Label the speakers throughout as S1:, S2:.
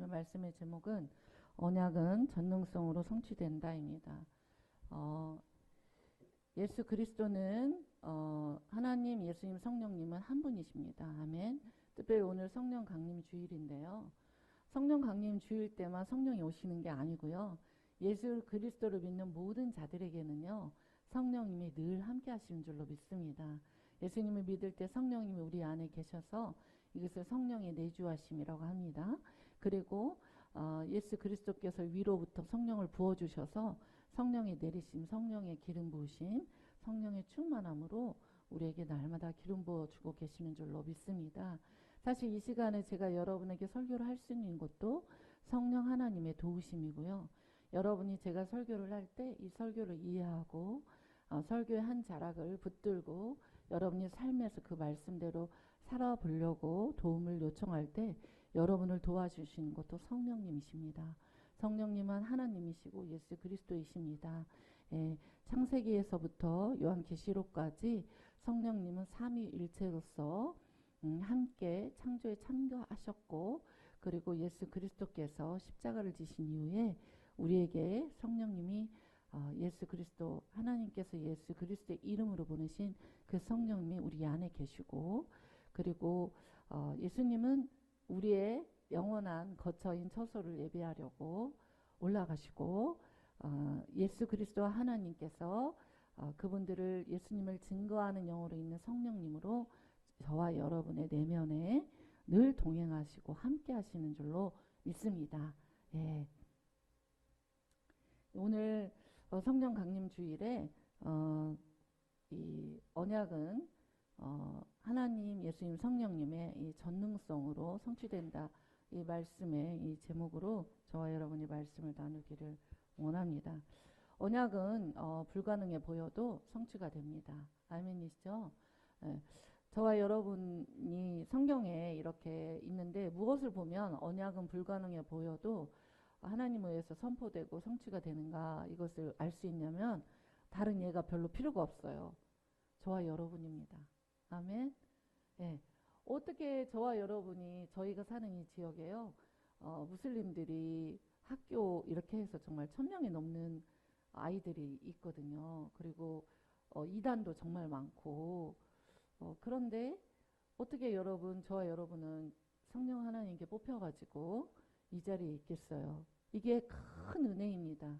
S1: 말씀의 제목은 언약은 전능성으로 성취된다입니다. 예수 그리스도는 하나님, 예수님, 성령님은 한 분이십니다. 아멘. 특별히 오늘 성령 강림 주일인데요. 성령 강림 주일 때만 성령이 오시는 게 아니고요. 예수 그리스도를 믿는 모든 자들에게는요. 성령님이 늘 함께 하시는 줄로 믿습니다. 예수님을 믿을 때 성령님이 우리 안에 계셔서 이것을 성령의 내주하심이라고 합니다. 그리고 예수 그리스도께서 위로부터 성령을 부어주셔서 성령의 내리심, 성령의 기름 부으심, 성령의 충만함으로 우리에게 날마다 기름 부어주고 계시는 줄로 믿습니다. 사실 이 시간에 제가 여러분에게 설교를 할 수 있는 것도 성령 하나님의 도우심이고요. 여러분이 제가 설교를 할 때 이 설교를 이해하고 설교의 한 자락을 붙들고 여러분이 삶에서 그 말씀대로 살아보려고 도움을 요청할 때 여러분을 도와주시는 것도 성령님이십니다. 성령님은 하나님이시고 예수 그리스도이십니다. 창세기에서부터 요한계시록까지 성령님은 삼위일체로서 함께 창조에 참여하셨고, 그리고 예수 그리스도께서 십자가를 지신 이후에 우리에게 성령님이 예수 그리스도, 하나님께서 예수 그리스도의 이름으로 보내신 그 성령님이 우리 안에 계시고, 그리고 예수님은 우리의 영원한 거처인 처소를 예비하려고 올라가시고, 예수 그리스도와 하나님께서 그분들을 예수님을 증거하는 영으로 있는 성령님으로 저와 여러분의 내면에 늘 동행하시고 함께 하시는 줄로 믿습니다. 예. 오늘 성령 강림 주일에 이 언약은 하나님, 예수님, 성령님의 이 전능성으로 성취된다. 이 말씀의 이 제목으로 저와 여러분이 말씀을 나누기를 원합니다. 언약은 불가능해 보여도 성취가 됩니다. 아멘이시죠? 예. 저와 여러분이 성경에 이렇게 있는데 무엇을 보면 언약은 불가능해 보여도 하나님에 의해서 선포되고 성취가 되는가, 이것을 알 수 있냐면 다른 예가 별로 필요가 없어요. 저와 여러분입니다. 아멘. 예. 어떻게 저와 여러분이, 저희가 사는 이 지역에요, 무슬림들이 학교 이렇게 해서 정말 1000명이 넘는 아이들이 있거든요. 그리고 이단도 정말 많고, 그런데 어떻게 여러분, 저와 여러분은 성령 하나님께 뽑혀가지고 이 자리에 있겠어요? 이게 큰 은혜입니다.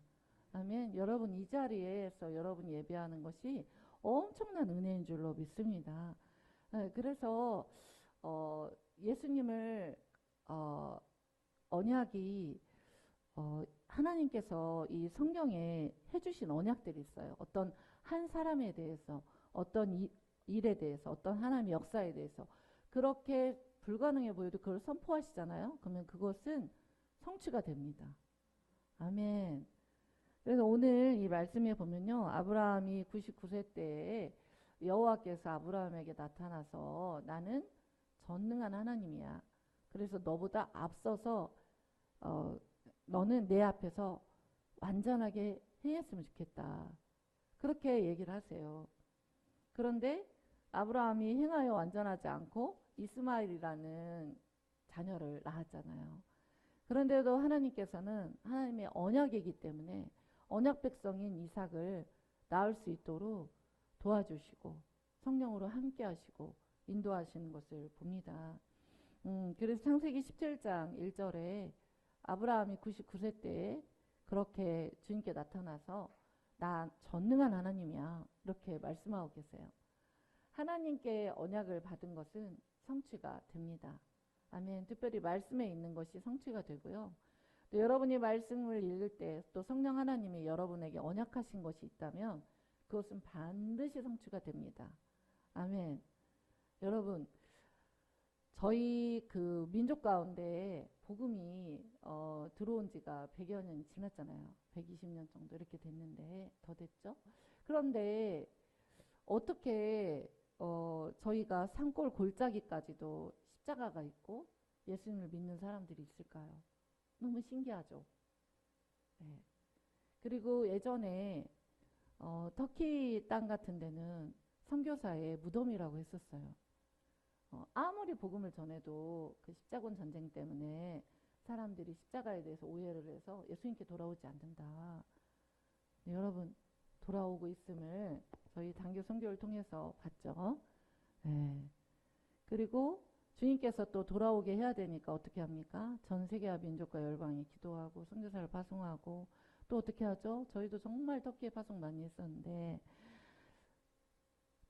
S1: 아멘. 여러분 이 자리에서 여러분이 예배하는 것이 엄청난 은혜인 줄로 믿습니다. 그래서 예수님을 언약이 하나님께서 이 성경에 해주신 언약들이 있어요. 어떤 한 사람에 대해서, 어떤 일에 대해서, 어떤 하나님의 역사에 대해서 그렇게 불가능해 보여도 그걸 선포하시잖아요. 그러면 그것은 성취가 됩니다. 아멘. 그래서 오늘 이 말씀에 보면요, 아브라함이 99세 때에 여호와께서 아브라함에게 나타나서 나는 전능한 하나님이야. 그래서 너보다 앞서서 너는 내 앞에서 완전하게 행했으면 좋겠다. 그렇게 얘기를 하세요. 그런데 아브라함이 행하여 완전하지 않고 이스마엘이라는 자녀를 낳았잖아요. 그런데도 하나님께서는 하나님의 언약이기 때문에 언약 백성인 이삭을 낳을 수 있도록 도와주시고 성령으로 함께 하시고 인도하시는 것을 봅니다. 그래서 창세기 17장 1절에 아브라함이 99세 때에 그렇게 주님께 나타나서 나 전능한 하나님이야, 이렇게 말씀하고 계세요. 하나님께 언약을 받은 것은 성취가 됩니다. 아멘. 특별히 말씀에 있는 것이 성취가 되고요. 또 여러분이 말씀을 읽을 때 또 성령 하나님이 여러분에게 언약하신 것이 있다면 그것은 반드시 성취가 됩니다. 아멘. 여러분, 저희 그 민족 가운데 복음이 들어온 지가 100여 년이 지났잖아요. 120년 정도 이렇게 됐는데, 더 됐죠? 그런데 어떻게 저희가 산골 골짜기까지도 십자가가 있고 예수님을 믿는 사람들이 있을까요? 너무 신기하죠. 네. 그리고 예전에 터키 땅 같은 데는 선교사의 무덤이라고 했었어요. 아무리 복음을 전해도 그 십자군 전쟁 때문에 사람들이 사람들이 십자가에 대해서 오해를 해서 예수님께 돌아오지 않는다. 네, 여러분 돌아오고 있음을 저희 단교 선교를 통해서 봤죠. 네. 그리고 주님께서 또 돌아오게 해야 되니까 어떻게 합니까? 전 세계와 민족과 열방이 기도하고 선교사를 파송하고 또 어떻게 하죠? 저희도 정말 터키에 파송 많이 했었는데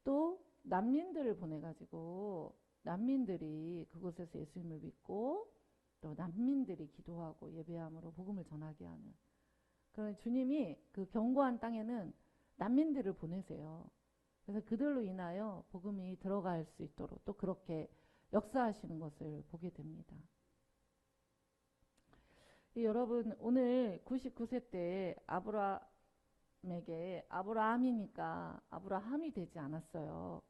S1: 또 난민들을 보내가지고 난민들이 그곳에서 예수님을 믿고 또 난민들이 기도하고 예배함으로 복음을 전하게 하는 그런 주님이 그 견고한 땅에는 난민들을 보내세요. 그래서 그들로 인하여 복음이 들어갈 수 있도록 또 그렇게 역사하시는 것을 보게 됩니다. 여러분 오늘 99세 때 아브라함에게 아브라함이니까 아브라함이 되지 않았어요.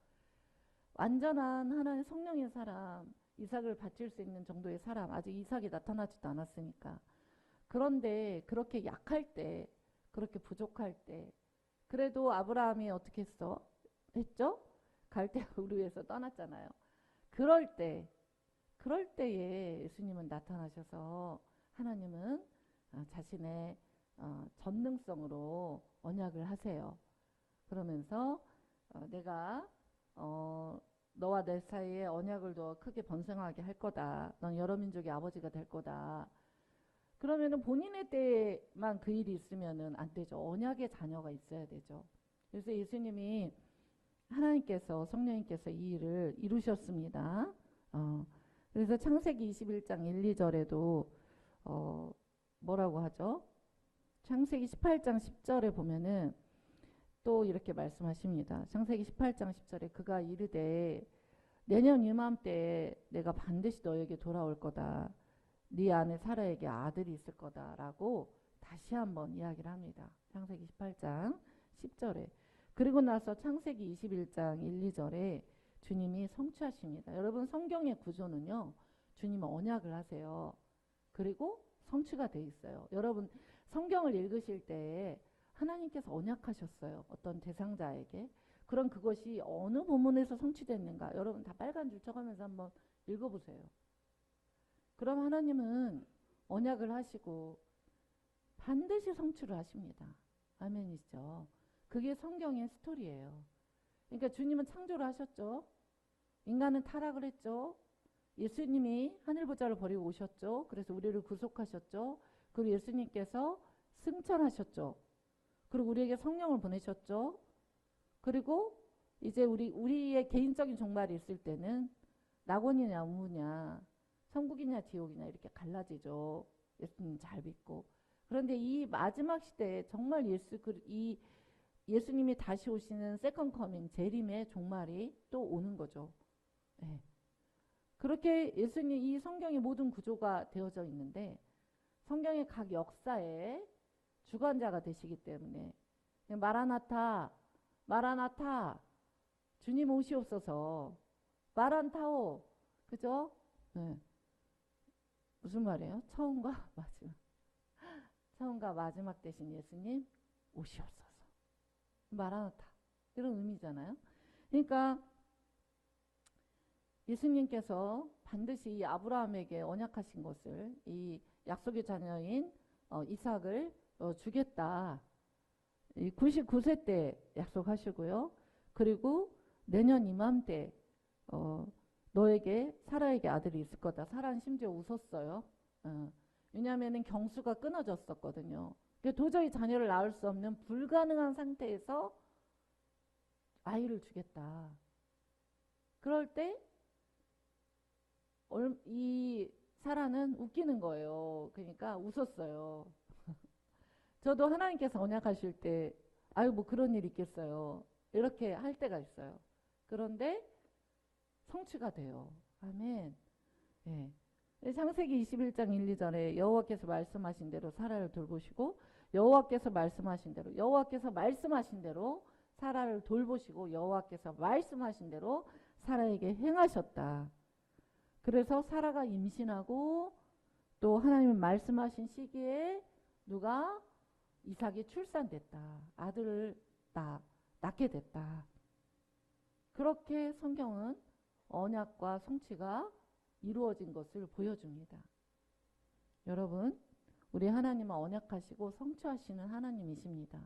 S1: 완전한 하나님의 성령의 사람, 이삭을 바칠 수 있는 정도의 사람, 아직 이삭이 나타나지도 않았으니까. 그런데 그렇게 약할 때, 그렇게 부족할 때, 그래도 아브라함이 어떻게 했죠? 갈대아 우르에서 떠났잖아요. 그럴 때에 예수님은 나타나셔서 하나님은 자신의 전능성으로 언약을 하세요. 그러면서 내가 너와 내 사이에 언약을 더 크게 번성하게 할 거다. 넌 여러 민족의 아버지가 될 거다. 그러면은 본인의 때만 그 일이 있으면은 안 되죠. 언약의 자녀가 있어야 되죠. 그래서 예수님이 하나님께서 성령님께서 이 일을 이루셨습니다. 그래서 창세기 21장 1, 2절에도 뭐라고 하죠? 창세기 18장 10절에 보면은 또 이렇게 말씀하십니다. 창세기 18장 10절에 그가 이르되 내년 이맘때에 내가 반드시 너에게 돌아올 거다. 네 안에 사라에게 아들이 있을 거다라고 다시 한번 이야기를 합니다. 창세기 18장 10절에. 그리고 나서 창세기 21장 1, 2절에 주님이 성취하십니다. 여러분 성경의 구조는요. 주님은 언약을 하세요. 그리고 성취가 돼 있어요. 여러분 성경을 읽으실 때 하나님께서 언약하셨어요. 어떤 대상자에게. 그럼 그것이 어느 본문에서 성취됐는가? 여러분 다 빨간 줄 쳐가면서 한번 읽어보세요. 그럼 하나님은 언약을 하시고 반드시 성취를 하십니다. 아멘이죠. 그게 성경의 스토리예요. 그러니까 주님은 창조를 하셨죠. 인간은 타락을 했죠. 예수님이 하늘보좌를 버리고 오셨죠. 그래서 우리를 구속하셨죠. 그리고 예수님께서 승천하셨죠. 그리고 우리에게 성령을 보내셨죠. 그리고 이제 우리의 개인적인 종말이 있을 때는 낙원이냐 우무냐 천국이냐 지옥이냐 이렇게 갈라지죠. 예수님 잘 믿고. 그런데 이 마지막 시대에 정말 예수님이 다시 오시는 세컨 커밍 재림의 종말이 또 오는 거죠. 네. 그렇게 예수님 이 성경의 모든 구조가 되어져 있는데 성경의 각 역사에 주관자가 되시기 때문에 마라나타 마라나타 주님 오시옵소서 마란타오 그죠? 네. 무슨 말이에요? 처음과 마지막 되신 예수님 오시옵소서 마라나타 이런 의미잖아요. 그러니까 예수님께서 반드시 이 아브라함에게 언약하신 것을 이 약속의 자녀인 이삭을 주겠다. 99세 때 약속하시고요. 그리고 내년 이맘때 너에게 사라에게 아들이 있을 거다. 사라는 심지어 웃었어요. 왜냐하면 경수가 끊어졌었거든요. 도저히 자녀를 낳을 수 없는 불가능한 상태에서 아이를 주겠다. 그럴 때 이 사라는 웃기는 거예요. 그러니까 웃었어요. 저도 하나님께서 언약하실 때 아유 뭐 그런 일 있겠어요. 이렇게 할 때가 있어요. 그런데 성취가 돼요. 아멘. 예. 창세기 21장 1, 2절에 여호와께서 말씀하신 대로 사라를 돌보시고 여호와께서 말씀하신 대로 사라를 돌보시고 여호와께서 말씀하신 대로 사라에게 행하셨다. 그래서 사라가 임신하고 또 하나님이 말씀하신 시기에 누가 이삭이 출산됐다. 아들을 낳게 됐다. 그렇게 성경은 언약과 성취가 이루어진 것을 보여줍니다. 여러분, 우리 하나님은 언약하시고 성취하시는 하나님이십니다.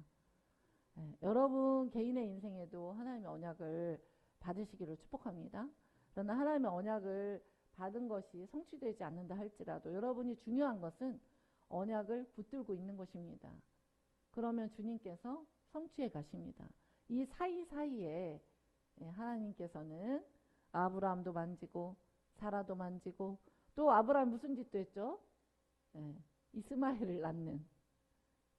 S1: 예, 여러분 개인의 인생에도 하나님의 언약을 받으시기를 축복합니다. 그러나 하나님의 언약을 받은 것이 성취되지 않는다 할지라도 여러분이 중요한 것은 언약을 붙들고 있는 것입니다. 그러면 주님께서 성취해 가십니다. 이 사이사이에 하나님께서는 아브라함도 만지고 사라도 만지고 또 아브라함 무슨 짓도 했죠? 이스마엘을 낳는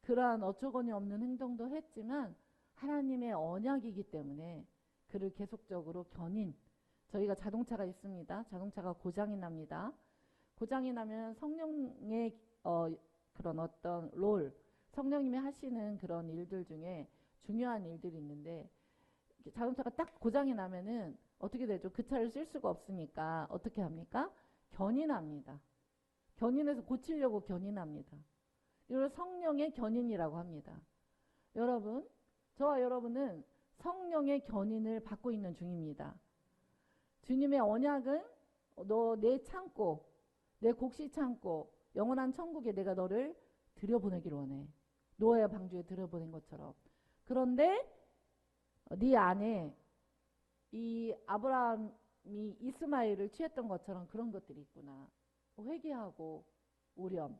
S1: 그러한 어처구니 없는 행동도 했지만 하나님의 언약이기 때문에 그를 계속적으로 견인. 저희가 자동차가 있습니다. 자동차가 고장이 납니다. 고장이 나면 성령의 그런 어떤 성령님이 하시는 그런 일들 중에 중요한 일들이 있는데 자동차가 딱 고장이 나면은 어떻게 되죠? 그 차를 쓸 수가 없으니까 어떻게 합니까? 견인합니다. 견인해서 고치려고 견인합니다. 이걸 성령의 견인이라고 합니다. 여러분, 저와 여러분은 성령의 견인을 받고 있는 중입니다. 주님의 언약은 너 내 창고, 내 곡식 창고, 영원한 천국에 내가 너를 들여보내기를 원해. 노아의 방주에 들여보낸 것처럼. 그런데 네 안에 이 아브라함이 이스마엘을 취했던 것처럼 그런 것들이 있구나. 회개하고 오렴.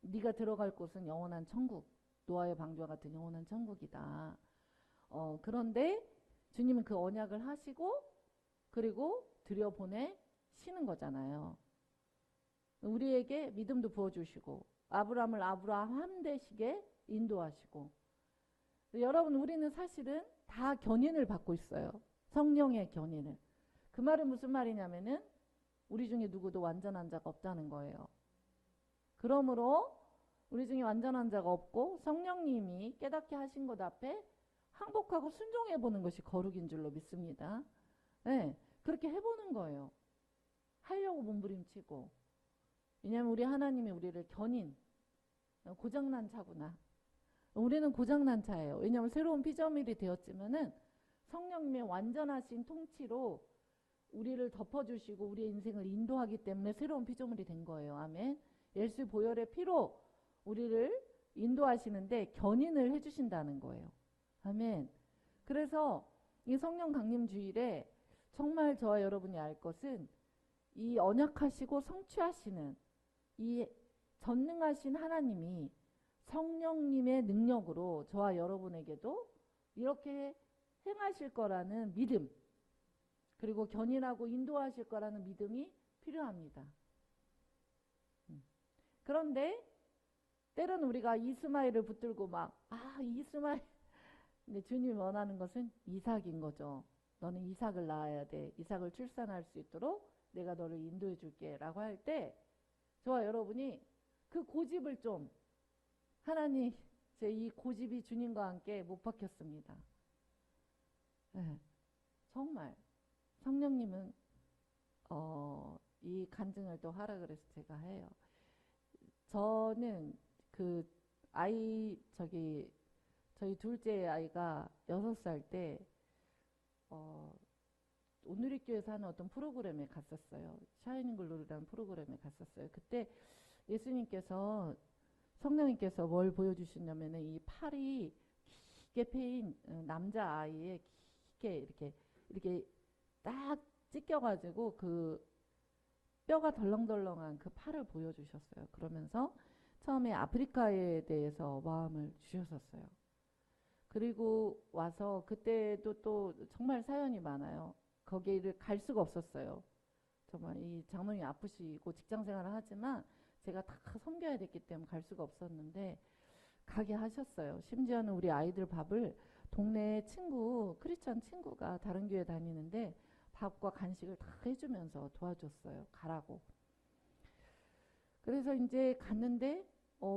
S1: 네가 들어갈 곳은 영원한 천국. 노아의 방주와 같은 영원한 천국이다. 그런데 주님은 그 언약을 하시고 그리고 들여보내시는 거잖아요. 우리에게 믿음도 부어주시고 아브라함을 아브라함 되시게 인도하시고 여러분 우리는 사실은 다 견인을 받고 있어요. 성령의 견인을. 그 말은 무슨 말이냐면은 우리 중에 누구도 완전한 자가 없다는 거예요. 그러므로 우리 중에 완전한 자가 없고 성령님이 깨닫게 하신 것 앞에 항복하고 순종해 보는 것이 거룩인 줄로 믿습니다. 네, 그렇게 해보는 거예요. 하려고 몸부림치고. 왜냐하면 우리 하나님이 우리를 견인, 고장난 차구나. 우리는 고장난 차예요. 왜냐하면 새로운 피조물이 되었지만은 성령님의 완전하신 통치로 우리를 덮어주시고 우리의 인생을 인도하기 때문에 새로운 피조물이 된 거예요. 아멘. 예수 보혈의 피로 우리를 인도하시는데 견인을 해주신다는 거예요. 아멘. 그래서 이 성령 강림 주일에 정말 저와 여러분이 알 것은 이 언약하시고 성취하시는 이 전능하신 하나님이 성령님의 능력으로 저와 여러분에게도 이렇게 행하실 거라는 믿음, 그리고 견인하고 인도하실 거라는 믿음이 필요합니다. 그런데 때로는 우리가 이스마엘을 붙들고 이스마엘. 근데 주님이 원하는 것은 이삭인 거죠. 너는 이삭을 낳아야 돼. 이삭을 출산할 수 있도록 내가 너를 인도해 줄게 라고 할 때 저와 여러분이 그 고집을 좀 하나님 제 이 고집이 주님과 함께 못 박혔습니다. 네, 정말 성령님은 이 간증을 또 하라 그래서 제가 해요. 저는 그 저희 둘째 아이가 6살 때 온누리교회에서 하는 어떤 프로그램에 갔었어요. 샤이닝 글로리라는 프로그램에 갔었어요. 그때 예수님께서 성령님께서 뭘 보여주시냐면은 이 팔이 깊게 패인 남자 아이의 깊게 이렇게 딱 찢겨가지고 그 뼈가 덜렁덜렁한 그 팔을 보여주셨어요. 그러면서 처음에 아프리카에 대해서 마음을 주셨었어요. 그리고 와서 그때도 또 정말 사연이 많아요. 거기를 갈 수가 없었어요. 정말 이 장로님이 아프시고 직장 생활을 하지만 제가 다 섬겨야 됐기 때문에 갈 수가 없었는데 가게 하셨어요. 심지어는 우리 아이들 밥을 동네 친구, 크리스찬 친구가 다른 교회 다니는데 밥과 간식을 다 해주면서 도와줬어요. 가라고. 그래서 이제 갔는데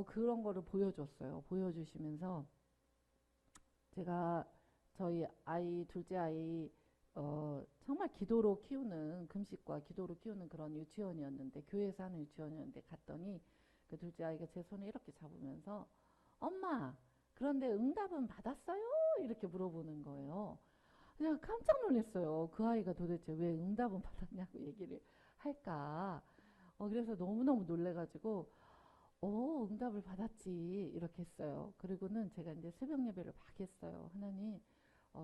S1: 그런 거를 보여줬어요. 보여주시면서 제가 저희 아이 둘째 아이 정말 기도로 키우는 금식과 기도로 키우는 그런 유치원이었는데 교회에서 하는 유치원이었는데 갔더니 그 둘째 아이가 제 손을 이렇게 잡으면서 엄마 그런데 응답은 받았어요? 이렇게 물어보는 거예요. 그냥 깜짝 놀랐어요. 그 아이가 도대체 왜 응답은 받았냐고 얘기를 할까. 그래서 너무너무 놀래가지고 응답을 받았지 이렇게 했어요. 그리고는 제가 이제 새벽 예배를 막 했어요. 하나님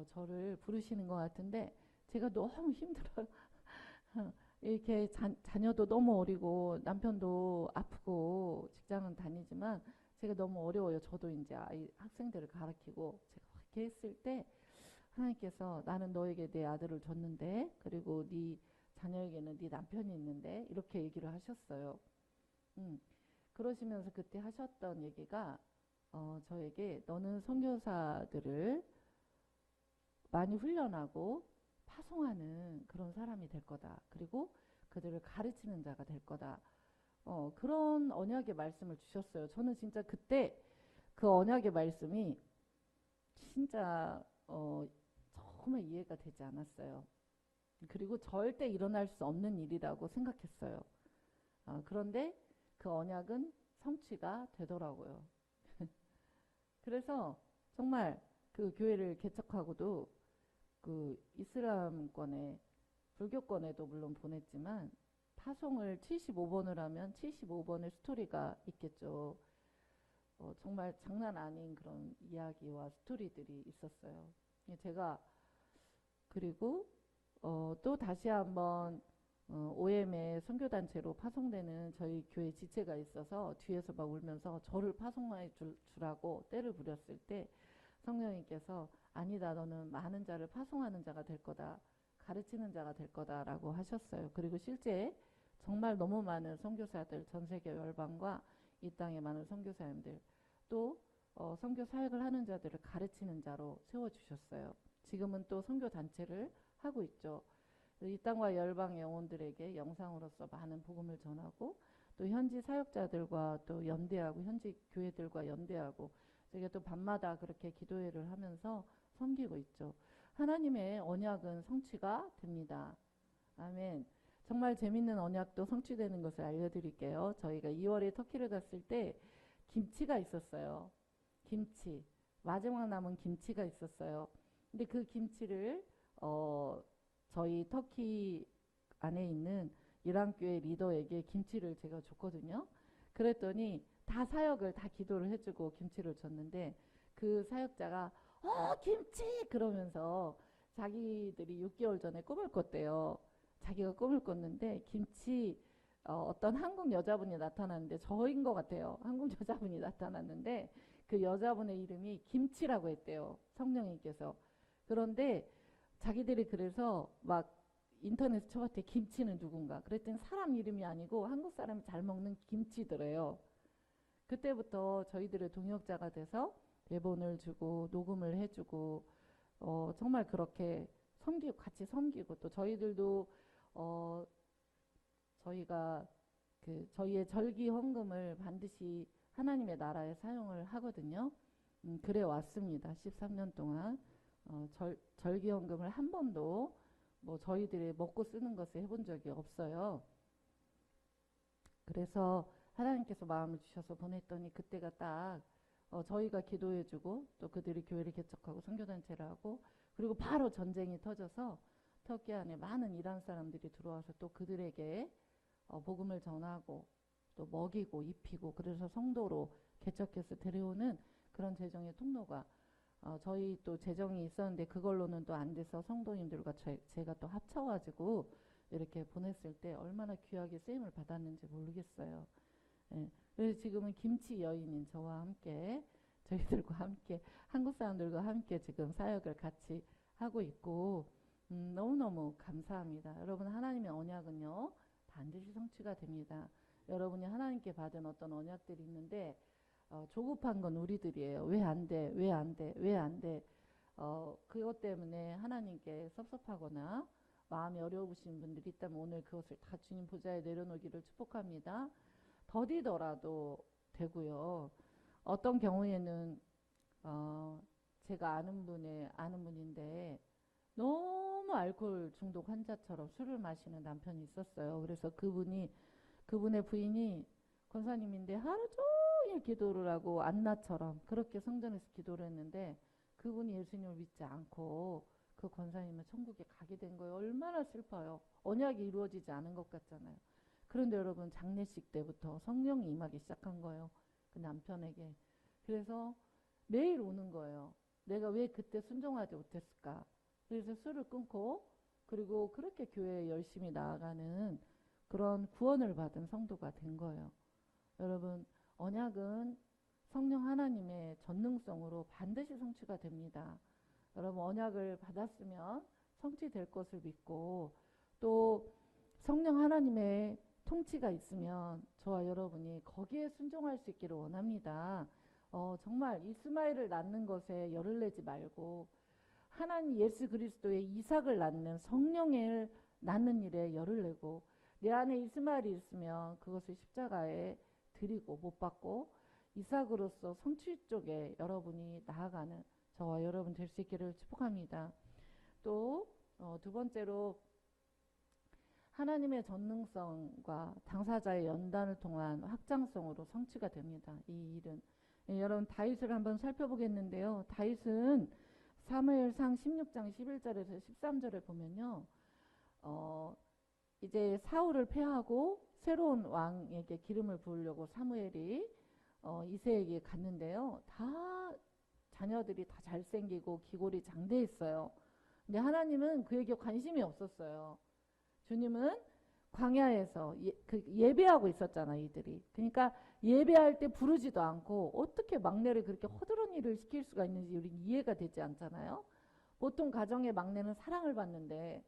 S1: 저를 부르시는 것 같은데 제가 너무 힘들어요. 이렇게 자녀도 너무 어리고 남편도 아프고 직장은 다니지만 제가 너무 어려워요. 저도 이제 아이 학생들을 가르치고 제가 그렇게 했을 때 하나님께서 나는 너에게 내 아들을 줬는데 그리고 네 자녀에게는 네 남편이 있는데 이렇게 얘기를 하셨어요. 음, 그러시면서 그때 하셨던 얘기가 저에게 너는 선교사들을 많이 훈련하고 파송하는 그런 사람이 될 거다. 그리고 그들을 가르치는 자가 될 거다. 그런 언약의 말씀을 주셨어요. 저는 진짜 그때 그 언약의 말씀이 진짜 정말 이해가 되지 않았어요. 그리고 절대 일어날 수 없는 일이라고 생각했어요. 그런데 그 언약은 성취가 되더라고요. 그래서 정말 그 교회를 개척하고도 그 이슬람권에 불교권에도 물론 보냈지만 파송을 75번을 하면 75번의 스토리가 있겠죠. 정말 장난 아닌 그런 이야기와 스토리들이 있었어요. 제가 그리고 또 다시 한번 OM의 선교단체로 파송되는 저희 교회 지체가 있어서 뒤에서 막 울면서 저를 파송해 주라고 떼를 부렸을 때 성령님께서 아니다 너는 많은 자를 파송하는 자가 될 거다 가르치는 자가 될 거다라고 하셨어요. 그리고 실제 정말 너무 많은 선교사들 전 세계 열방과 이 땅에 많은 선교사님들 또 선교 사역을 하는 자들을 가르치는 자로 세워주셨어요. 지금은 또 선교단체를 하고 있죠. 이 땅과 열방 영혼들에게 영상으로서 많은 복음을 전하고 또 현지 사역자들과 또 연대하고 현지 교회들과 연대하고 저희가 또 밤마다 그렇게 기도회를 하면서 섬기고 있죠. 하나님의 언약은 성취가 됩니다. 아멘. 정말 재밌는 언약도 성취되는 것을 알려드릴게요. 저희가 2월에 터키를 갔을 때 김치가 있었어요. 김치. 마지막 남은 김치가 있었어요. 근데 그 김치를 저희 터키 안에 있는 이란교회 리더에게 김치를 제가 줬거든요. 그랬더니 다 사역을 다 기도를 해주고 김치를 줬는데 그 사역자가 김치 그러면서 자기들이 6개월 전에 꿈을 꿨대요. 자기가 꿈을 꿨는데 김치 어떤 한국 여자분이 나타났는데 저인 것 같아요. 한국 여자분이 나타났는데 그 여자분의 이름이 김치라고 했대요. 성령님께서. 그런데 자기들이 그래서 막 인터넷에 쳐봤대. 김치는 누군가. 그랬더니 사람 이름이 아니고 한국 사람이 잘 먹는 김치더래요. 그때부터 저희들의 동역자가 돼서 대본을 주고 녹음을 해주고 정말 그렇게 섬기고 같이 섬기고 또 저희들도 저희가 그 저희의 절기 헌금을 반드시 하나님의 나라에 사용을 하거든요. 그래 왔습니다. 13년 동안 절기 헌금을 한 번도 뭐 저희들이 먹고 쓰는 것을 해본 적이 없어요. 그래서 하나님께서 마음을 주셔서 보냈더니 그때가 딱 저희가 기도해주고 또 그들이 교회를 개척하고 선교단체를 하고 그리고 바로 전쟁이 터져서 터키 안에 많은 이란 사람들이 들어와서 또 그들에게 복음을 전하고 또 먹이고 입히고 그래서 성도로 개척해서 데려오는 그런 재정의 통로가 저희 또 재정이 있었는데 그걸로는 또 안 돼서 성도님들과 제가 또 합쳐가지고 이렇게 보냈을 때 얼마나 귀하게 쓰임을 받았는지 모르겠어요. 예. 그래서 지금은 김치 여인인 저와 함께 저희들과 함께 한국 사람들과 함께 지금 사역을 같이 하고 있고 너무너무 감사합니다. 여러분 하나님의 언약은요 반드시 성취가 됩니다. 여러분이 하나님께 받은 어떤 언약들이 있는데 조급한 건 우리들이에요. 왜 안 돼? 왜 안 돼? 왜 안 돼? 그것 때문에 하나님께 섭섭하거나 마음이 어려우신 분들이 있다면 오늘 그것을 다 주님 보좌에 내려놓기를 축복합니다. 더디더라도 되고요. 어떤 경우에는 제가 아는 분인데 너무 알코올 중독 환자처럼 술을 마시는 남편이 있었어요. 그래서 그분의 부인이 권사님인데 하루 종일 기도를 하고 안나처럼 그렇게 성전에서 기도를 했는데 그분이 예수님을 믿지 않고 그 권사님은 천국에 가게 된 거예요. 얼마나 슬퍼요. 언약이 이루어지지 않은 것 같잖아요. 그런데 여러분 장례식 때부터 성령이 임하기 시작한 거예요. 그 남편에게. 그래서 매일 오는 거예요. 내가 왜 그때 순종하지 못했을까? 그래서 술을 끊고 그리고 그렇게 교회에 열심히 나아가는 그런 구원을 받은 성도가 된 거예요. 여러분 언약은 성령 하나님의 전능성으로 반드시 성취가 됩니다. 여러분 언약을 받았으면 성취될 것을 믿고 또 성령 하나님의 통치가 있으면 저와 여러분이 거기에 순종할 수 있기를 원합니다. 정말 이스마엘을 낳는 것에 열을 내지 말고 하나님 예수 그리스도의 이삭을 낳는 성령을 낳는 일에 열을 내고 내 안에 이스마엘이 있으면 그것을 십자가에 드리고 못 받고 이삭으로서 성취 쪽에 여러분이 나아가는 저와 여러분 될 수 있기를 축복합니다. 또 두 번째로 하나님의 전능성과 당사자의 연단을 통한 확장성으로 성취가 됩니다. 이 일은 여러분 다윗을 한번 살펴보겠는데요. 다윗은 사무엘상 16장 11절에서 13절을 보면요. 이제 사울을 패하고 새로운 왕에게 기름을 부으려고 사무엘이 이새에게 갔는데요. 다 자녀들이 다 잘생기고 기골이 장대했어요. 근데 하나님은 그에게 관심이 없었어요. 주님은 광야에서 예배하고 있었잖아 이들이. 그러니까 예배할 때 부르지도 않고 어떻게 막내를 그렇게 허드렛 일을 시킬 수가 있는지 우리 이해가 되지 않잖아요. 보통 가정의 막내는 사랑을 받는데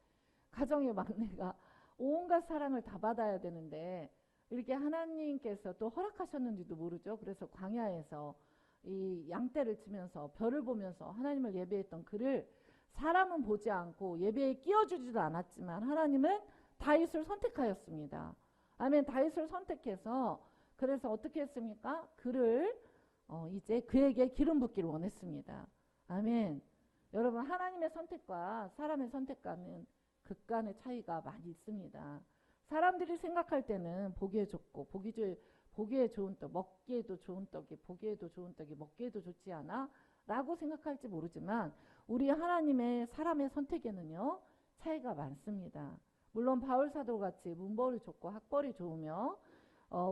S1: 가정의 막내가 온갖 사랑을 다 받아야 되는데 이렇게 하나님께서 또 허락하셨는지도 모르죠. 그래서 광야에서 이 양떼를 치면서 별을 보면서 하나님을 예배했던 그를 사람은 보지 않고 예배에 끼워주지도 않았지만 하나님은 다윗을 선택하였습니다. 아멘. 다윗을 선택해서 그래서 어떻게 했습니까? 그를 이제 그에게 기름 붓기를 원했습니다. 아멘. 여러분 하나님의 선택과 사람의 선택과는 극간의 차이가 많이 있습니다. 사람들이 생각할 때는 보기에 좋고 보기에 좋은 떡, 먹기에도 좋은 떡이 보기에도 좋은 떡이 먹기에도 좋지 않아? 라고 생각할지 모르지만 우리 하나님의 사람의 선택에는요 차이가 많습니다. 물론 바울 사도같이 문벌이 좋고 학벌이 좋으며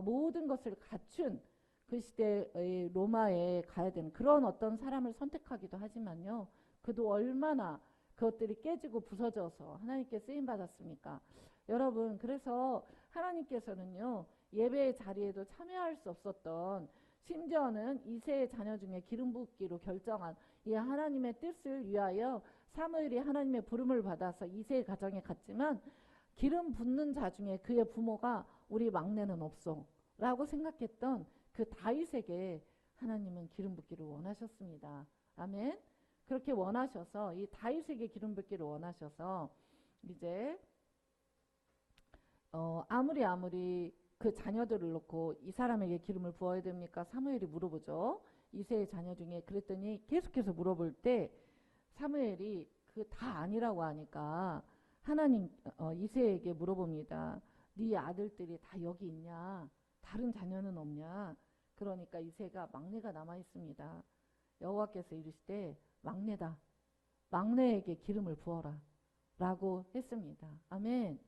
S1: 모든 것을 갖춘 그 시대의 로마에 가야 되는 그런 어떤 사람을 선택하기도 하지만요 그도 얼마나 그것들이 깨지고 부서져서 하나님께 쓰임 받았습니까? 여러분 그래서 하나님께서는요 예배의 자리에도 참여할 수 없었던 심지어는 이새의 자녀 중에 기름 붓기로 결정한 이 하나님의 뜻을 위하여 사무엘이 하나님의 부름을 받아서 이새의 가정에 갔지만 기름 붓는 자 중에 그의 부모가 우리 막내는 없어 라고 생각했던 그 다윗에게 하나님은 기름 붓기를 원하셨습니다. 아멘. 그렇게 원하셔서 이 다윗에게 기름 붓기를 원하셔서 이제 아무리 그 자녀들을 놓고 이 사람에게 기름을 부어야 됩니까? 사무엘이 물어보죠. 이새의 자녀 중에. 그랬더니 계속해서 물어볼 때 사무엘이 그 다 아니라고 하니까 하나님 이새에게 물어봅니다. 네 아들들이 다 여기 있냐? 다른 자녀는 없냐? 그러니까 이새가 막내가 남아 있습니다. 여호와께서 이르시되 막내다. 막내에게 기름을 부어라. 라고 했습니다. 아멘.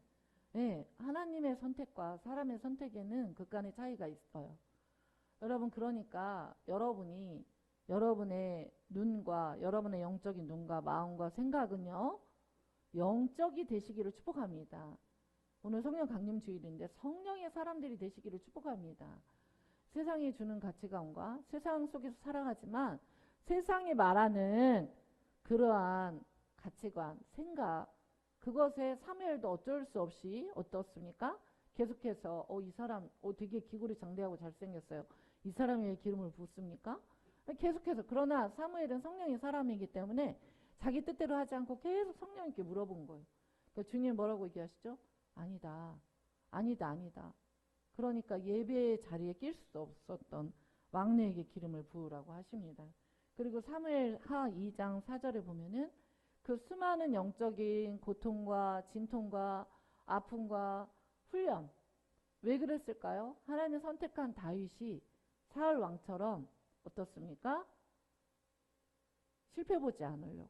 S1: 네, 하나님의 선택과 사람의 선택에는 극간의 차이가 있어요. 여러분 그러니까 여러분이 여러분의 눈과 여러분의 영적인 눈과 마음과 생각은요 영적이 되시기를 축복합니다. 오늘 성령 강림 주일인데 성령의 사람들이 되시기를 축복합니다. 세상이 주는 가치관과 세상 속에서 살아가지만 세상이 말하는 그러한 가치관, 생각 그것에 사무엘도 어쩔 수 없이 어떻습니까? 계속해서 이 사람 되게 기골이 장대하고 잘생겼어요. 이 사람에게 기름을 붓습니까? 계속해서 그러나 사무엘은 성령의 사람이기 때문에 자기 뜻대로 하지 않고 계속 성령님께 물어본 거예요. 그러니까 주님 뭐라고 얘기하시죠? 아니다. 아니다. 아니다. 그러니까 예배의 자리에 낄 수 없었던 막내에게 기름을 부으라고 하십니다. 그리고 사무엘 하 2장 4절에 보면은 그 수많은 영적인 고통과 진통과 아픔과 훈련 왜 그랬을까요? 하나님 선택한 다윗이 사울 왕처럼 어떻습니까? 실패 보지 않으려고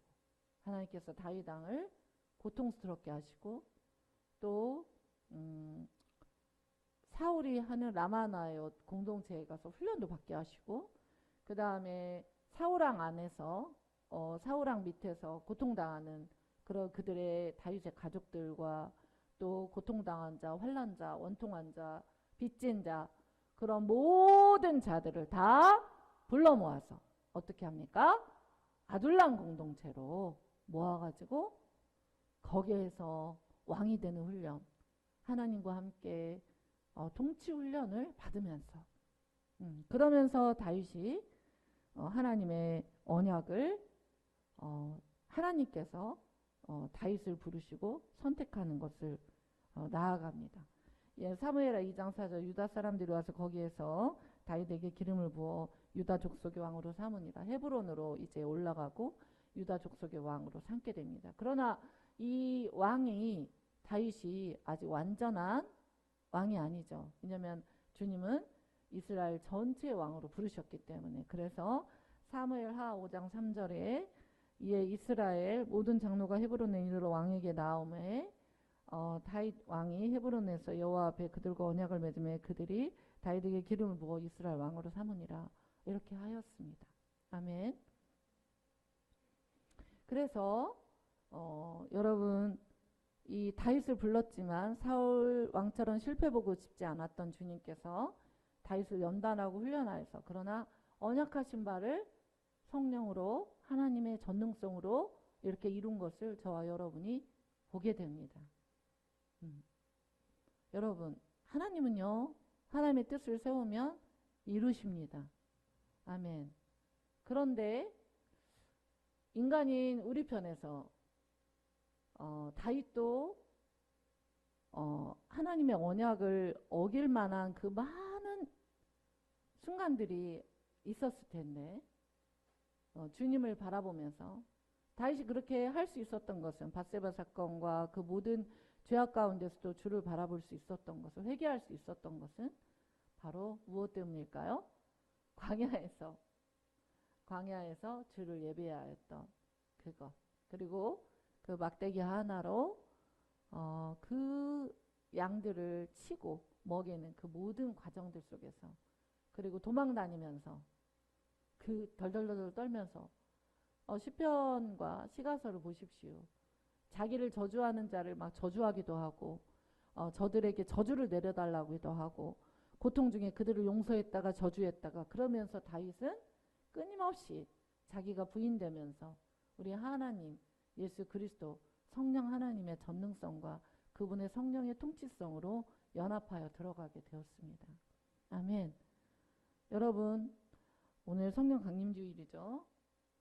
S1: 하나님께서 다윗 왕을 고통스럽게 하시고 또 사울이 하는 라마나의 공동체에 가서 훈련도 받게 하시고, 그 다음에 사울왕 안에서 사울왕 밑에서 고통당하는 그런 그들의 다윗의 가족들과 또 고통당한 자, 환난자, 원통한 자, 빚진 자, 그런 모든 자들을 다 불러 모아서 어떻게 합니까? 아둘람 공동체로 모아가지고 거기에서 왕이 되는 훈련, 하나님과 함께 통치 훈련을 받으면서 그러면서 다윗이 하나님의 언약을 하나님께서 다윗을 부르시고 선택하는 것을 나아갑니다. 예, 사무엘하 2장 4절 유다 사람들이 와서 거기에서 다윗에게 기름을 부어 유다 족속의 왕으로 삼으니라. 헤브론으로 이제 올라가고 유다 족속의 왕으로 삼게 됩니다. 그러나 이 왕이 다윗이 아직 완전한 왕이 아니죠. 왜냐하면 주님은 이스라엘 전체의 왕으로 부르셨기 때문에. 그래서 사무엘하 5장 3절에 이에 이스라엘 모든 장로가 헤브론에 이르러 왕에게 나오매 다윗 왕이 헤브론에서 여호와 앞에 그들과 언약을 맺음에 그들이 다윗에게 기름을 부어 이스라엘 왕으로 삼으니라. 이렇게 하였습니다. 아멘. 그래서 여러분 이 다윗을 불렀지만 사울 왕처럼 실패보고 싶지 않았던 주님께서 다윗을 연단하고 훈련하여서 그러나 언약하신 바를 성령으로 하나님의 전능성으로 이렇게 이룬 것을 저와 여러분이 보게 됩니다. 여러분 하나님은요 하나님의 뜻을 세우면 이루십니다. 아멘. 그런데 인간인 우리 편에서 다윗도 하나님의 언약을 어길 만한 그 많은 순간들이 있었을 텐데 주님을 바라보면서 다윗이 그렇게 할 수 있었던 것은 밧세바 사건과 그 모든 죄악 가운데서도 주를 바라볼 수 있었던 것을 회개할 수 있었던 것은 바로 무엇 때문일까요? 광야에서 주를 예배하였던 그것, 그리고 그 막대기 하나로 그 양들을 치고 먹이는 그 모든 과정들 속에서, 그리고 도망 다니면서 그 덜덜덜 떨면서 시편과 시가서를 보십시오. 자기를 저주하는 자를 막 저주하기도 하고 저들에게 저주를 내려달라고도 하고 고통 중에 그들을 용서했다가 저주했다가, 그러면서 다윗은 끊임없이 자기가 부인되면서 우리 하나님 예수 그리스도 성령 하나님의 전능성과 그분의 성령의 통치성으로 연합하여 들어가게 되었습니다. 아멘. 여러분 오늘 성령 강림주일이죠.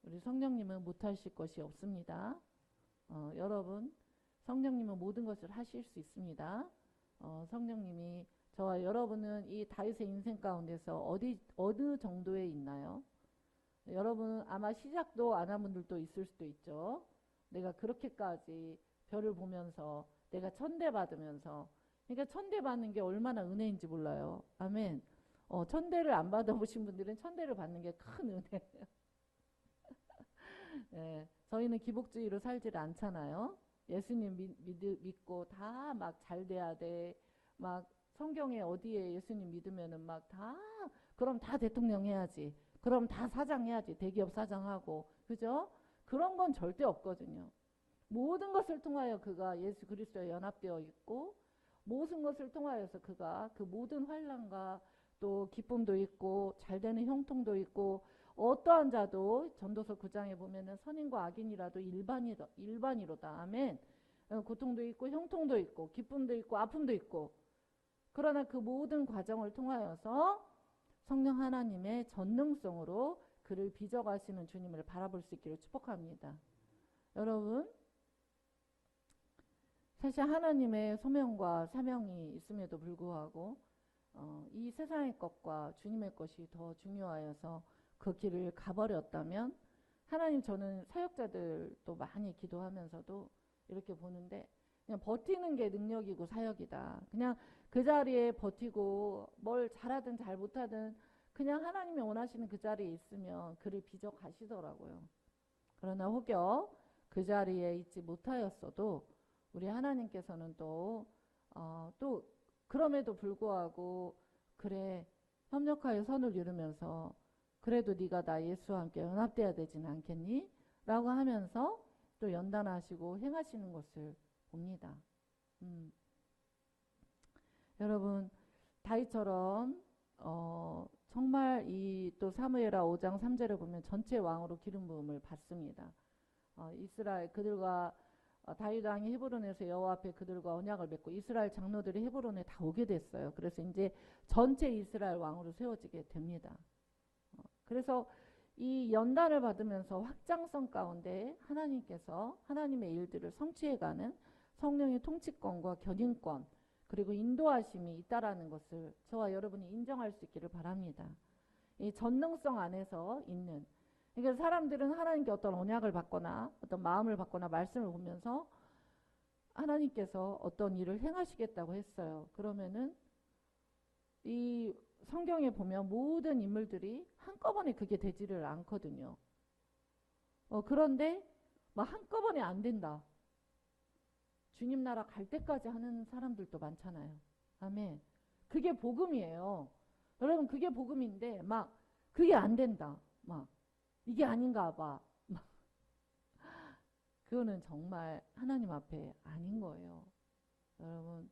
S1: 우리 성령님은 못하실 것이 없습니다. 여러분 성령님은 모든 것을 하실 수 있습니다. 성령님이 저와 여러분은 이 다윗의 인생 가운데서 어느 정도에 있나요? 여러분 아마 시작도 안 한 분들도 있을 수도 있죠. 내가 그렇게까지 별을 보면서 내가 천대받으면서, 그러니까 천대받는 게 얼마나 은혜인지 몰라요. 아멘. 천대를 안 받아보신 분들은 천대를 받는 게 큰 은혜예요. 네, 저희는 기복주의로 살지를 않잖아요. 예수님 믿고 다 막 잘 돼야 돼. 막 성경에 어디에 예수님 믿으면은 막 다 그럼 다 대통령 해야지. 그럼 다 사장 해야지. 대기업 사장하고. 그죠? 그런 건 절대 없거든요. 모든 것을 통하여 그가 예수 그리스도에 연합되어 있고, 모든 것을 통하여서 그가 그 모든 환난과 또 기쁨도 있고 잘되는 형통도 있고, 어떠한 자도 전도서 9장에 보면은 선인과 악인이라도 일반이로다. 아멘. 고통도 있고 형통도 있고 기쁨도 있고 아픔도 있고, 그러나 그 모든 과정을 통하여서 성령 하나님의 전능성으로 그를 빚어가시는 주님을 바라볼 수 있기를 축복합니다. 여러분 사실 하나님의 소명과 사명이 있음에도 불구하고 이 세상의 것과 주님의 것이 더 중요하여서 그 길을 가버렸다면, 하나님 저는 사역자들도 많이 기도하면서도 이렇게 보는데 그냥 버티는 게 능력이고 사역이다. 그냥 그 자리에 버티고 뭘 잘하든 잘 못하든 그냥 하나님이 원하시는 그 자리에 있으면 그를 빚어 가시더라고요. 그러나 혹여 그 자리에 있지 못하였어도 우리 하나님께서는 또 그럼에도 불구하고 그래 협력하여 선을 이루면서 그래도 네가 나 예수와 함께 연합돼야 되지는 않겠니? 라고 하면서 또 연단하시고 행하시는 것을 봅니다. 여러분 다윗처럼 정말 이 또 사무엘하 5장 3절에 보면 전체 왕으로 기름 부음을 받습니다. 이스라엘 그들과 다윗 왕이 헤브론에서 여호와 앞에 그들과 언약을 맺고 이스라엘 장로들이 헤브론에 다 오게 됐어요. 그래서 이제 전체 이스라엘 왕으로 세워지게 됩니다. 그래서 이 연단을 받으면서 확장성 가운데 하나님께서 하나님의 일들을 성취해가는 성령의 통치권과 견인권 그리고 인도하심이 있다라는 것을 저와 여러분이 인정할 수 있기를 바랍니다. 이 전능성 안에서 있는 그러니까 사람들은 하나님께 어떤 언약을 받거나 어떤 마음을 받거나 말씀을 보면서 하나님께서 어떤 일을 행하시겠다고 했어요. 그러면은 이 성경에 보면 모든 인물들이 한꺼번에 그게 되지를 않거든요. 그런데 막 한꺼번에 안 된다. 주님 나라 갈 때까지 하는 사람들도 많잖아요. 아멘. 그게 복음이에요. 여러분 그게 복음인데 막 그게 안 된다. 막 이게 아닌가 봐. 막 그거는 정말 하나님 앞에 아닌 거예요. 여러분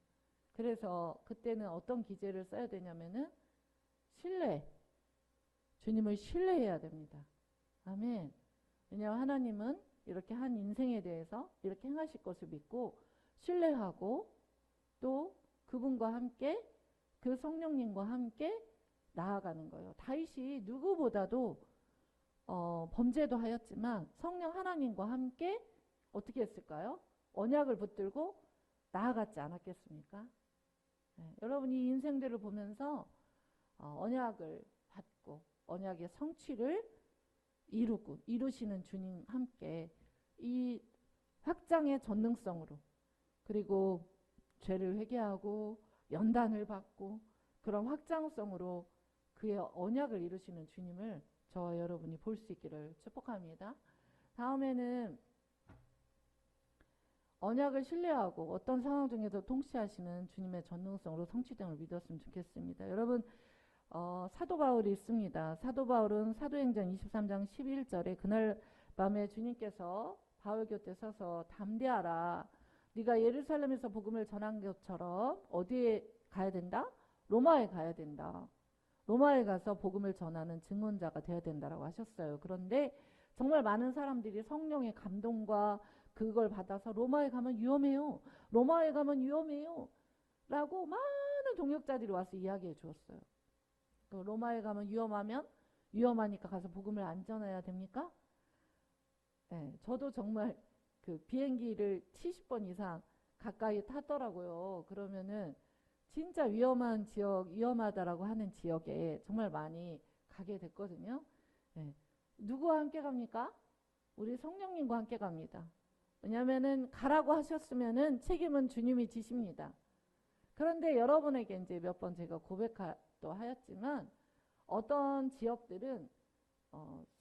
S1: 그래서 그때는 어떤 기제를 써야 되냐면은 신뢰. 주님을 신뢰해야 됩니다. 아멘. 왜냐하면 하나님은 이렇게 한 인생에 대해서 이렇게 행하실 것을 믿고 신뢰하고 또 그분과 함께 그 성령님과 함께 나아가는 거예요. 다윗이 누구보다도 범죄도 하였지만 성령 하나님과 함께 어떻게 했을까요? 언약을 붙들고 나아갔지 않았겠습니까? 네, 여러분이 인생들을 보면서 언약을 받고 언약의 성취를 이루시는 주님 함께 이 확장의 전능성으로 그리고 죄를 회개하고 연단을 받고 그런 확장성으로 그의 언약을 이루시는 주님을 저와 여러분이 볼 수 있기를 축복합니다. 다음에는 언약을 신뢰하고 어떤 상황 중에도 통치하시는 주님의 전능성으로 성취됨을 믿었으면 좋겠습니다. 여러분 사도 바울이 있습니다. 사도 바울은 사도행전 23장 11절에 그날 밤에 주님께서 바울 곁에 서서 담대하라. 네가 예루살렘에서 복음을 전한 것처럼 어디에 가야 된다? 로마에 가야 된다. 로마에 가서 복음을 전하는 증언자가 되어야 된다라고 하셨어요. 그런데 정말 많은 사람들이 성령의 감동과 그걸 받아서 로마에 가면 위험해요. 로마에 가면 위험해요. 라고 많은 동역자들이 와서 이야기해 주었어요. 로마에 가면 위험하니까 가서 복음을 안 전해야 됩니까? 네, 저도 정말 그 비행기를 70번 이상 가까이 타더라고요. 그러면은 진짜 위험한 지역, 위험하다라고 하는 지역에 정말 많이 가게 됐거든요. 네. 누구와 함께 갑니까? 우리 성령님과 함께 갑니다. 왜냐면은 가라고 하셨으면은 책임은 주님이 지십니다. 그런데 여러분에게 이제 몇 번 제가 고백도 하였지만 어떤 지역들은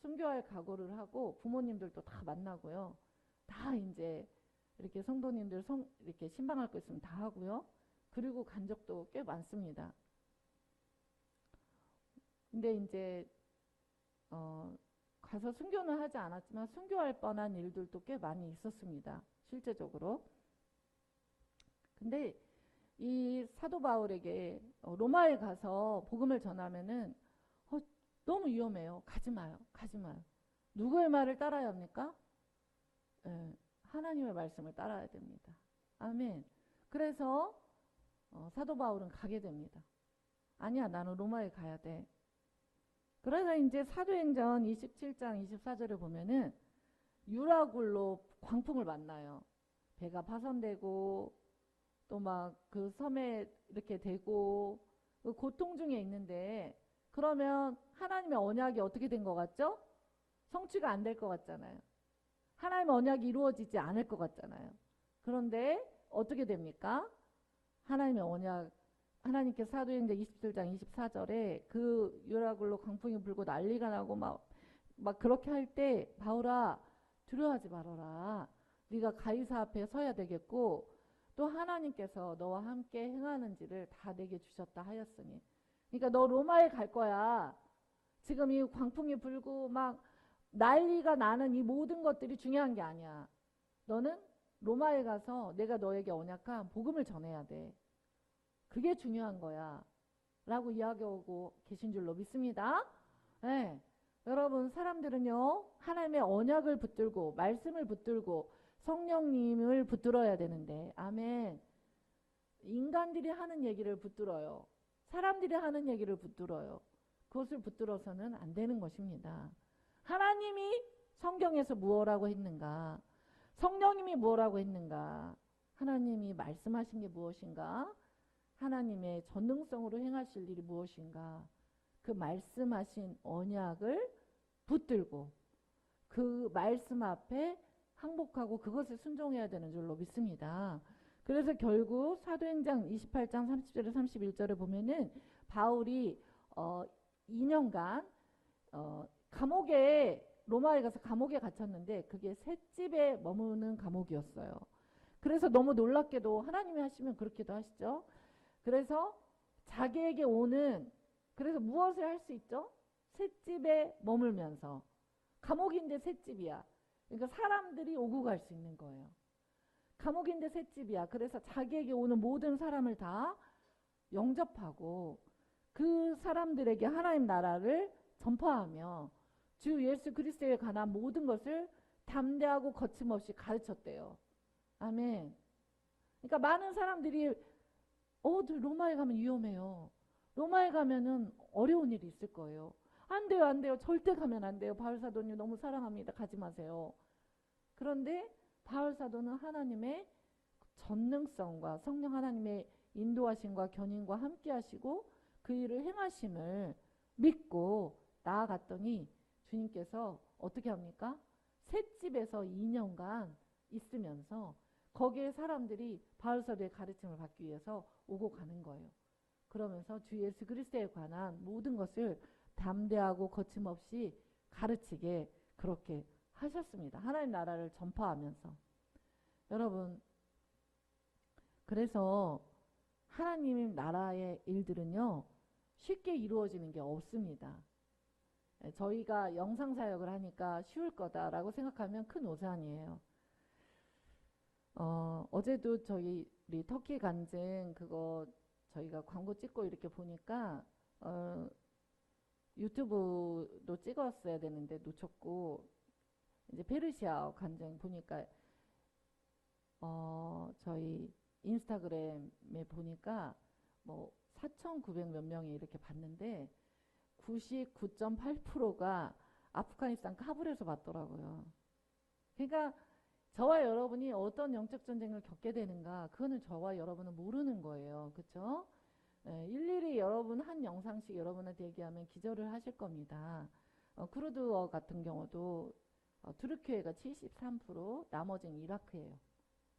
S1: 순교할 각오를 하고 부모님들도 다 만나고요. 다 이제 이렇게 성도님들 이렇게 신방할 거 있으면 다 하고요. 그리고 간 적도 꽤 많습니다. 근데 이제 가서 순교는 하지 않았지만 순교할 뻔한 일들도 꽤 많이 있었습니다. 실제적으로. 근데 이 사도 바울에게 로마에 가서 복음을 전하면은 너무 위험해요. 가지 마요. 가지 마요. 누구의 말을 따라야 합니까? 하나님의 말씀을 따라야 됩니다. 아멘. 그래서 사도 바울은 가게 됩니다. 아니야, 나는 로마에 가야 돼. 그래서 이제 사도행전 27장 24절을 보면은 유라굴로 광풍을 만나요. 배가 파손되고 또 막 그 섬에 이렇게 되고 그 고통 중에 있는데 그러면 하나님의 언약이 어떻게 된 것 같죠? 성취가 안 될 것 같잖아요. 하나님의 언약이 이루어지지 않을 것 같잖아요. 그런데 어떻게 됩니까? 하나님의 언약 하나님께서 사도행전 27장 24절에 그 유라굴로 강풍이 불고 난리가 나고 막 그렇게 할 때 바울아 두려워하지 말아라. 네가 가이사 앞에 서야 되겠고 또 하나님께서 너와 함께 행하는지를 다 내게 주셨다 하였으니. 그러니까 너 로마에 갈 거야. 지금 이 광풍이 불고 막 난리가 나는 이 모든 것들이 중요한 게 아니야. 너는 로마에 가서 내가 너에게 언약한 복음을 전해야 돼. 그게 중요한 거야. 라고 이야기하고 계신 줄로 믿습니다. 네. 여러분, 사람들은요, 하나님의 언약을 붙들고, 말씀을 붙들고, 성령님을 붙들어야 되는데, 아멘. 인간들이 하는 얘기를 붙들어요. 사람들이 하는 얘기를 붙들어요. 그것을 붙들어서는 안 되는 것입니다. 하나님이 성경에서 무엇라고 했는가? 성령님이 무엇라고 했는가? 하나님이 말씀하신 게 무엇인가? 하나님의 전능성으로 행하실 일이 무엇인가? 그 말씀하신 언약을 붙들고 그 말씀 앞에 항복하고 그것을 순종해야 되는 줄로 믿습니다. 그래서 결국 사도행전 28장 30절에 31절에 보면은 바울이 2년간 감옥에 로마에 가서 감옥에 갇혔는데 그게 셋집에 머무는 감옥이었어요. 그래서 너무 놀랍게도 하나님이 하시면 그렇게도 하시죠. 그래서 자기에게 오는 그래서 무엇을 할 수 있죠? 셋집에 머물면서 감옥인데 셋집이야. 그러니까 사람들이 오고 갈 수 있는 거예요. 감옥인데 셋집이야. 그래서 자기에게 오는 모든 사람을 다 영접하고 그 사람들에게 하나님 나라를 전파하며 주 예수 그리스도에 관한 모든 것을 담대하고 거침없이 가르쳤대요. 아멘. 그러니까 많은 사람들이 로마에 가면 위험해요. 로마에 가면은 어려운 일이 있을 거예요. 안 돼요, 안 돼요. 절대 가면 안 돼요. 바울 사도님 너무 사랑합니다. 가지 마세요. 그런데 바울 사도는 하나님의 전능성과 성령 하나님의 인도하심과 견인과 함께 하시고 그 일을 행하심을 믿고 나아갔더니 주님께서 어떻게 합니까? 셋집에서 2년간 있으면서 거기에 사람들이 바울 사도의 가르침을 받기 위해서 오고 가는 거예요. 그러면서 주 예수 그리스도에 관한 모든 것을 담대하고 거침없이 가르치게 그렇게 하셨습니다. 하나님 나라를 전파하면서. 여러분, 그래서 하나님 나라의 일들은요, 쉽게 이루어지는 게 없습니다. 저희가 영상 사역을 하니까 쉬울 거다라고 생각하면 큰 오산이에요. 어제도 저희 우리 터키 간증 그거 저희가 광고 찍고 이렇게 보니까 유튜브도 찍었어야 되는데 놓쳤고 이제 페르시아 간증 보니까 저희 인스타그램에 보니까 뭐 4,900 몇 명이 이렇게 봤는데 99.8%가 아프가니스탄 카불에서 봤더라고요. 그러니까 저와 여러분이 어떤 영적 전쟁을 겪게 되는가 그거는 저와 여러분은 모르는 거예요. 그렇죠? 일일이 여러분 한 영상씩 여러분한테 얘기하면 기절을 하실 겁니다. 쿠르드어 같은 경우도 투르키예가 73%, 나머지는 이라크예요.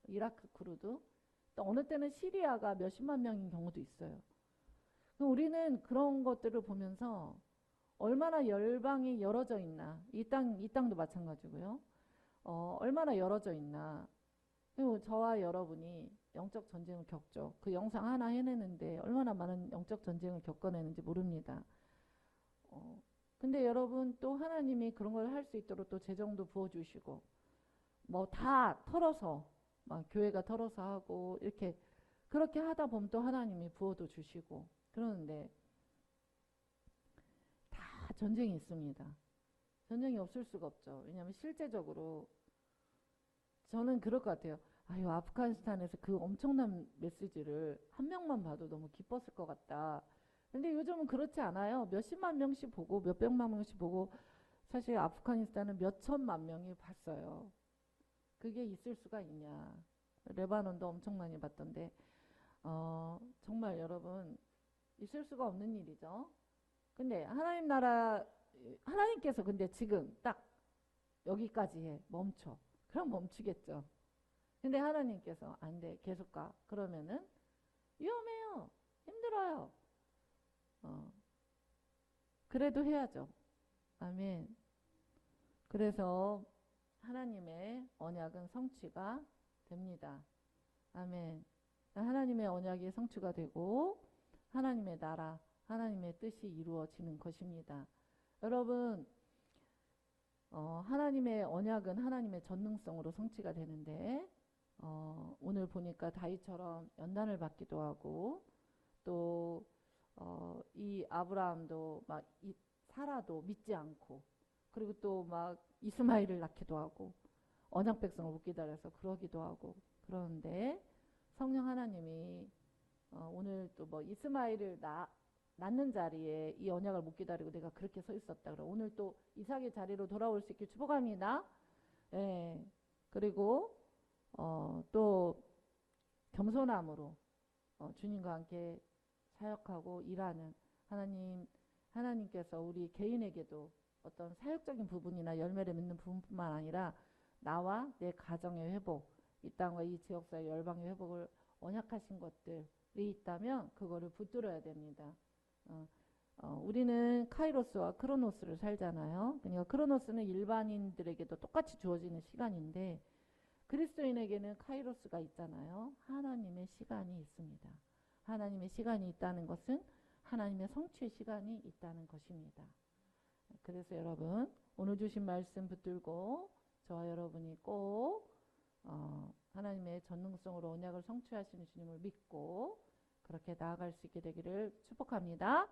S1: 이라크 쿠르드. 또 어느 때는 시리아가 몇십만 명인 경우도 있어요. 그럼 우리는 그런 것들을 보면서 얼마나 열방이 열어져 있나. 이 땅도 마찬가지고요. 얼마나 열어져 있나. 그리고 저와 여러분이 영적 전쟁을 겪죠. 그 영상 하나 해내는데 얼마나 많은 영적 전쟁을 겪어내는지 모릅니다. 근데 여러분 또 하나님이 그런 걸 할 수 있도록 또 재정도 부어주시고 뭐 다 털어서 막 교회가 털어서 하고 이렇게 그렇게 하다 보면 또 하나님이 부어도 주시고 그러는데 다 전쟁이 있습니다. 전쟁이 없을 수가 없죠. 왜냐하면 실제적으로 저는 그럴 것 같아요. 아유, 아프가니스탄에서 그 엄청난 메시지를 한 명만 봐도 너무 기뻤을 것 같다. 근데 요즘은 그렇지 않아요. 몇십만 명씩 보고 몇백만 명씩 보고 사실 아프가니스탄은 몇천만 명이 봤어요. 그게 있을 수가 있냐. 레바논도 엄청 많이 봤던데 정말 여러분 있을 수가 없는 일이죠. 근데 하나님 나라 하나님께서 근데 지금 딱 여기까지 해 멈춰. 그럼 멈추겠죠. 근데 하나님께서 안 돼. 계속 가. 그러면은 위험해요. 힘들어요. 그래도 해야죠. 아멘. 그래서 하나님의 언약은 성취가 됩니다. 아멘. 하나님의 언약이 성취가 되고 하나님의 나라, 하나님의 뜻이 이루어지는 것입니다. 여러분, 하나님의 언약은 하나님의 전능성으로 성취가 되는데 오늘 보니까 다윗처럼 연단을 받기도 하고 또 이 아브라함도 막 사라도 믿지 않고 그리고 또 막 이스마엘을 낳기도 하고 언약 백성을 못 기다려서 그러기도 하고 그러는데 성령 하나님이 오늘 또 뭐 이스마엘을 낳는 자리에 이 언약을 못 기다리고 내가 그렇게 서 있었다. 그래 오늘 또 이삭의 자리로 돌아올 수 있길 축복합니다. 예. 그리고 또 겸손함으로 주님과 함께 사역하고 일하는 하나님께서 우리 개인에게도 어떤 사역적인 부분이나 열매를 맺는 부분뿐만 아니라 나와 내 가정의 회복, 이 땅과 이 지역사회 열방의 회복을 언약하신 것들이 있다면 그거를 붙들어야 됩니다. 우리는 카이로스와 크로노스를 살잖아요. 그러니까 크로노스는 일반인들에게도 똑같이 주어지는 시간인데 그리스도인에게는 카이로스가 있잖아요. 하나님의 시간이 있습니다. 하나님의 시간이 있다는 것은 하나님의 성취의 시간이 있다는 것입니다. 그래서 여러분 오늘 주신 말씀 붙들고 저와 여러분이 꼭 하나님의 전능성으로 언약을 성취하시는 주님을 믿고 그렇게 나아갈 수 있게 되기를 축복합니다.